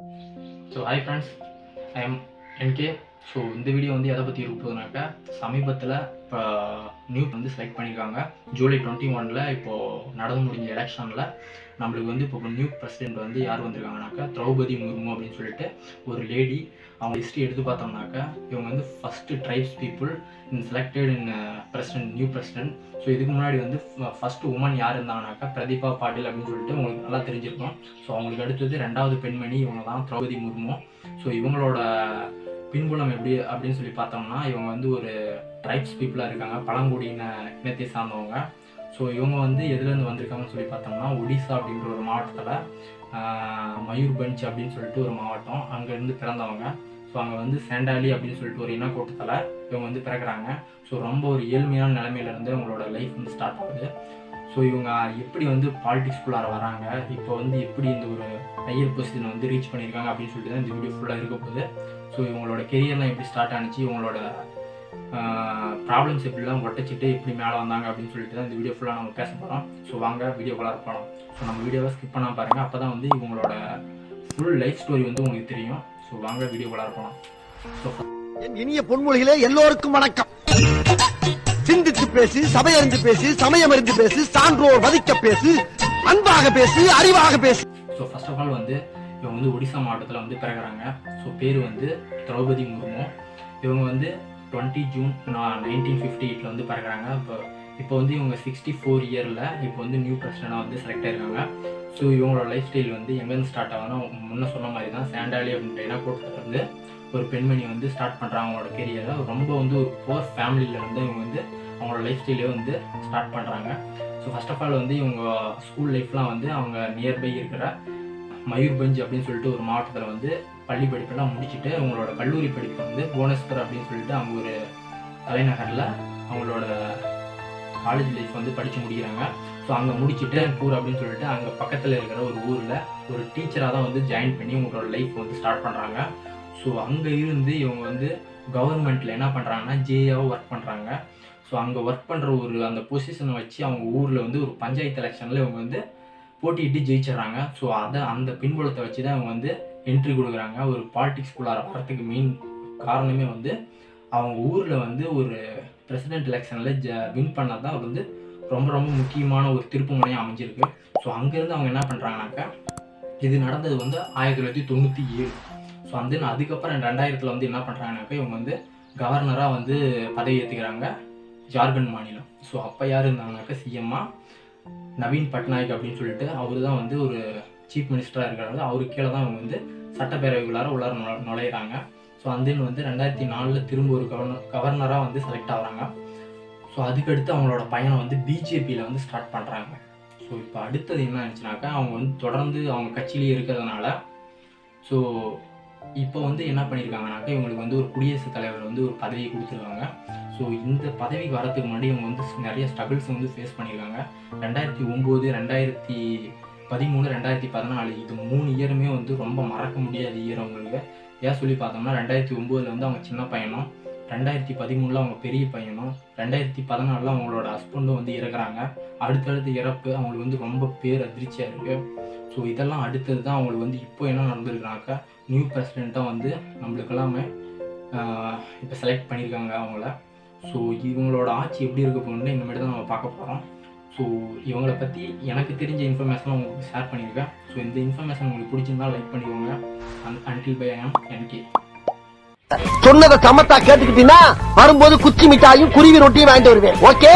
So hi friends, I am NK. So இந்த video வந்து எதை பற்றி இருப்பதுனாக்கா சமீபத்தில் இப்போ நியூ வந்து செலக்ட் பண்ணியிருக்காங்க. ஜூலை 21 இப்போது நடந்து முடிஞ்ச எலெக்ஷனில் நம்மளுக்கு வந்து இப்போ நியூ பிரசிடெண்ட் வந்து யார் வந்திருக்காங்கனாக்கா திரௌபதி முர்மு அப்படின்னு சொல்லிட்டு ஒரு லேடி. அவங்க ஹிஸ்ட்ரி எடுத்து பார்த்தோம்னாக்கா இவங்க வந்து ஃபஸ்ட்டு ட்ரைப்ஸ் பீப்புள் செலக்டட் இன் நியூ பிரசிடெண்ட். ஸோ இதுக்கு முன்னாடி வந்து ஃபஸ்ட்டு உமன் யார் இருந்தாங்கனாக்கா பிரதீபா பாட்டில் அப்படின்னு சொல்லிட்டு உங்களுக்கு நல்லா தெரிஞ்சிருக்கும். ஸோ அவங்களுக்கு அடுத்தது ரெண்டாவது பெண்மணி இவங்க தான் திரௌபதி முர்மு. ஸோ இவங்களோட பின்புலம் எப்படி அப்படின்னு சொல்லி பார்த்தோம்னா இவங்க வந்து ஒரு ட்ரைப்ஸ் பீப்புளாக இருக்காங்க, பழங்குடியின இனத்தை சார்ந்தவங்க. ஸோ இவங்க வந்து எதுலேருந்து வந்திருக்காங்கன்னு சொல்லி பார்த்தோம்னா ஒடிசா அப்படின்ற ஒரு மாவட்டத்தில் மயூர்பஞ்ச் அப்படின்னு சொல்லிட்டு ஒரு மாவட்டம், அங்கேருந்து பிறந்தவங்க. ஸோ அங்கே வந்து சேண்டாலி அப்படின்னு சொல்லிட்டு ஒரு இனக்கூட்டத்தில் இவங்க வந்து பிறக்கிறாங்க. ஸோ ரொம்ப ஒரு ஏழ்மையான நிலைமையிலேருந்து அவங்களோட லைஃப் வந்து ஸ்டார்ட் ஆகுது. ஸோ இவங்க எப்படி வந்து பாலிடிக்ஸ்குள்ளார வராங்க, இப்போ வந்து எப்படி இந்த ஒரு ஹையர் பொசிஷன் வந்து ரீச் பண்ணியிருக்காங்க அப்படின்னு சொல்லிட்டு தான் இந்த வீடியோ ஃபுல்லாக இருக்க போகுது. ஸோ இவங்களோட கெரியர்லாம் எப்படி ஸ்டார்ட் ஆனிச்சு, இவங்களோட ப்ராப்ளம்ஸ் எப்படிலாம் ஒட்டச்சிட்டு எப்படி மேலே வந்தாங்க அப்படின்னு சொல்லிட்டு தான் இந்த வீடியோ ஃபுல்லாக நம்ம பேச போகிறோம். ஸோ வாங்க வீடியோக்குள்ளார போகலாம். ஸோ நம்ம வீடியோவை ஸ்கிப் பண்ணால் பாருங்கள், அப்போ தான் வந்து இவங்களோட ஃபுல் லைஃப் ஸ்டோரி வந்து உங்களுக்கு தெரியும். ஸோ வாங்க வீடியோக்குள்ளார போகலாம். ஸோ என் இனிய பொன்மொழிகளே எல்லோருக்கும் வணக்கம். சிந்தித்து பேசு, சபையறிந்து பேசு, சமயமறிந்து பேசு, சான்றோர் மதிக்க பேசு, அன்பாக பேசு, அறிவாக பேசு. ஸோ ஃபர்ஸ்ட் ஆஃப் ஆல் வந்து இவங்க வந்து ஒடிசா மாவட்டத்தில் வந்து பிறகுறாங்க. ஸோ பேர் வந்து திரௌபதி முர்மு. இவங்க வந்து 20 ஜூன் 1958 வந்து பிறகுறாங்க. இப்போ வந்து இவங்க 64 இயரில் இப்போ வந்து நியூ பிரசிடெண்டாக வந்து செலக்ட் ஆகிருக்காங்க. ஸோ இவங்களோட லைஃப் ஸ்டைல் வந்து எங்கேருந்து ஸ்டார்ட் ஆகுதுன்னா முன்ன சொன்ன மாதிரி தான் சேண்டாலி அப்படின்ற இனக்கூட்டத்தில் வந்து ஒரு பெண்மணி வந்து ஸ்டார்ட் பண்ணுறாங்க அவங்களோட கெரியரை. ரொம்ப வந்து ஒரு புவர் ஃபேமிலியில் வந்து இவங்க வந்து அவங்களோட லைஃப் ஸ்டைலே வந்து ஸ்டார்ட் பண்ணுறாங்க. ஸோ ஃபர்ஸ்ட் ஆஃப் ஆல் வந்து இவங்க ஸ்கூல் லைஃப்லாம் வந்து அவங்க நியர்பை இருக்கிற மயூர்பஞ்ச் அப்படின்னு சொல்லிட்டு ஒரு மாவட்டத்தில் வந்து பள்ளி படிப்பெல்லாம் முடிச்சுட்டு அவங்களோட கல்லூரி படிப்பு வந்து புவனேஸ்வர் அப்படின்னு சொல்லிட்டு அவங்க ஒரு தலைநகரில் அவங்களோட காலேஜ் லைஃப் வந்து படித்து முடிக்கிறாங்க. ஸோ அங்கே முடிச்சுட்டு பூர் அப்படின்னு சொல்லிட்டு அங்கே பக்கத்தில் இருக்கிற ஒரு ஊரில் ஒரு டீச்சராக தான் வந்து ஜாயின் பண்ணி அவங்களோட லைஃப் வந்து ஸ்டார்ட் பண்ணுறாங்க. ஸோ அங்கே இருந்து இவங்க வந்து கவர்மெண்ட்டில் என்ன பண்ணுறாங்கன்னா ஜேஆவாக ஒர்க் பண்ணுறாங்க. ஸோ அங்கே ஒர்க் பண்ணுற ஒரு அந்த பொசிஷனை வச்சு அவங்க ஊரில் வந்து ஒரு பஞ்சாயத்து எலெக்ஷனில் இவங்க வந்து போட்டியிட்டு ஜெயிச்சிடறாங்க. ஸோ அந்த பின்புலத்தை வச்சு தான் இவங்க வந்து என்ட்ரி கொடுக்குறாங்க. ஒரு பாலிடிக்ஸ்குள்ளார வரத்துக்கு மெயின் காரணமே வந்து அவங்க ஊரில் வந்து ஒரு பிரசிடென்ட் எலெக்ஷனில் வின் பண்ணது தான் வந்து ரொம்ப ரொம்ப முக்கியமான ஒரு திருப்பு முனையாக அமைஞ்சிருக்கு. ஸோ அங்கேருந்து அவங்க என்ன பண்ணுறாங்கனாக்கா இது நடந்தது வந்து 1997. ஸோ அதுக்கப்புறம் 2000 வந்து என்ன பண்ணுறாங்கனாக்கா இவங்க வந்து கவர்னராக வந்து பதவி ஏற்றுக்கிறாங்க ஜார்க்கண்ட் மாநிலம். ஸோ அப்போ யார் இருந்தாங்கனாக்கா சிஎம்மா நவீன் பட்நாயக் அப்படின்னு சொல்லிட்டு அவர் தான் வந்து ஒரு சீஃப் மினிஸ்டராக இருக்கிறாங்க. அவருக்கு கீழே தான் அவங்க வந்து சட்டப்பேரவைக்குள்ளார நுழையிறாங்க. ஸோ வந்து 2004 திரும்ப ஒரு கவர்னராக வந்து செலக்ட் ஆகிறாங்க. ஸோ அதுக்கடுத்து அவங்களோட பயணம் வந்து பிஜேபியில் வந்து ஸ்டார்ட் பண்ணுறாங்க. ஸோ இப்போ அடுத்தது என்ன ஆச்சுனாக்கா அவங்க வந்து தொடர்ந்து அவங்க கட்சியிலேயே இருக்கிறதுனால ஸோ இப்போ வந்து என்ன பண்ணியிருக்காங்கனாக்கா இவங்களுக்கு வந்து ஒரு குடியரசுத் தலைவர் வந்து ஒரு பதவியை கொடுத்துருக்காங்க. ஸோ இந்த பதவிக்கு வரதுக்கு முன்னாடி இவங்க வந்து நிறைய ஸ்ட்ரகிள்ஸ் வந்து ஃபேஸ் பண்ணியிருக்காங்க. 2009, 2013, 2014 இது 3 இயருமே வந்து ரொம்ப மறக்க முடியாத இயர் அவங்களுக்கு. ஏன் சொல்லி பார்த்தோம்னா 2009 வந்து அவங்க சின்ன பையனும், 2013 அவங்க பெரிய பையனும், 2014 அவங்களோட ஹஸ்பண்டும் வந்து இறக்குறாங்க. அடுத்தடுத்து இறப்பு அவங்களுக்கு வந்து ரொம்ப பேர் அதிர்ச்சியாக இருக்குது. ஸோ இதெல்லாம் அடுத்தது தான் அவங்களுக்கு வந்து இப்போ என்ன நடந்திருக்குனாக்கா நியூ பிரசிடெண்ட்டாக வந்து நம்மளுக்கு எல்லாமே இப்போ செலக்ட் பண்ணியிருக்காங்க அவங்கள. ஸோ இவங்களோட ஆட்சி எப்படி இருக்க போகணுன்னு இனிமேட்டு தான் நம்ம பார்க்க போகிறோம். ஸோ இவங்களை பற்றி எனக்கு தெரிஞ்ச இன்ஃபர்மேஷன் உங்களுக்கு ஷேர் பண்ணியிருக்கேன். ஸோ இந்த இன்ஃபர்மேஷன் உங்களுக்கு பிடிச்சிருந்தா லைக் பண்ணிக்கோங்க. until by I am NK. சொன்னதை சமத்தா கேட்டுக்கிட்டீங்கன்னா வரும்போது குச்சி மிட்டாயும் குருவி ரொட்டியும் வாங்கிட்டு வருவேன். ஓகே.